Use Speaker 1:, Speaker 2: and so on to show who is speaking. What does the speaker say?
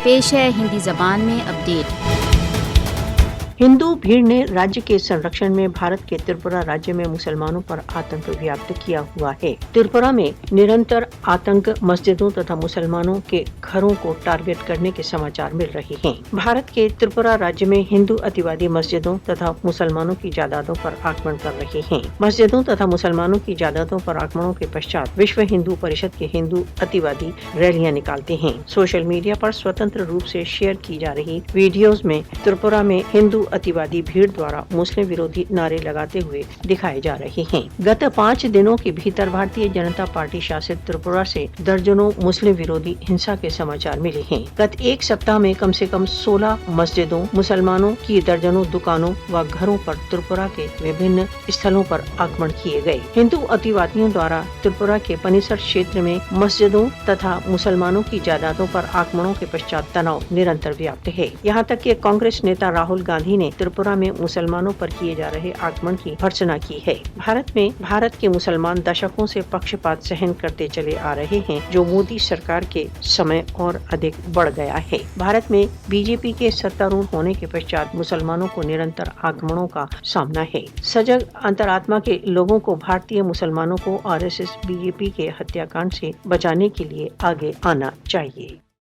Speaker 1: पेश है हिंदी जबान में अपडेट।
Speaker 2: हिंदू भीड़ ने राज्य के संरक्षण में भारत के त्रिपुरा राज्य में मुसलमानों पर आतंक व्याप्त किया हुआ है। त्रिपुरा में निरंतर आतंक मस्जिदों तथा मुसलमानों के घरों को टारगेट करने के समाचार मिल रहे हैं। भारत के त्रिपुरा राज्य में हिंदू अतिवादी मस्जिदों तथा मुसलमानों की जायदादों पर आक्रमण कर रहे हैं। मस्जिदों तथा मुसलमानों की जायदादों पर आक्रमणों के पश्चात विश्व हिंदू परिषद के हिंदू अतिवादी रैलियां निकालते हैं। सोशल मीडिया पर स्वतंत्र रूप से शेयर की जा रही वीडियोज में त्रिपुरा में हिंदू अतिवादी भीड़ द्वारा मुस्लिम विरोधी नारे लगाते हुए दिखाए जा रहे हैं। गत 5 दिनों के भीतर भारतीय जनता पार्टी शासित त्रिपुरा से दर्जनों मुस्लिम विरोधी हिंसा के समाचार मिले हैं। गत एक सप्ताह में कम से कम 16 मस्जिदों, मुसलमानों की दर्जनों दुकानों व घरों पर त्रिपुरा के विभिन्न स्थलों पर आक्रमण किए गए। हिंदू अतिवादियों द्वारा त्रिपुरा के पनिसर क्षेत्र में मस्जिदों तथा मुसलमानों की जायदादों पर आक्रमणों के पश्चात तनाव निरंतर व्याप्त है। यहाँ तक कि कांग्रेस नेता राहुल गांधी ने त्रिपुरा में मुसलमानों पर किए जा रहे आक्रमण की भर्त्सना की है। भारत के मुसलमान दशकों से पक्षपात सहन करते चले आ रहे हैं, जो मोदी सरकार के समय और अधिक बढ़ गया है। भारत में बीजेपी के सत्तारूढ़ होने के पश्चात मुसलमानों को निरंतर आक्रमणों का सामना है। सजग अंतरात्मा के लोगों को भारतीय मुसलमानों को आरएसएस बीजेपी के हत्याकांड से बचाने के लिए आगे आना चाहिए।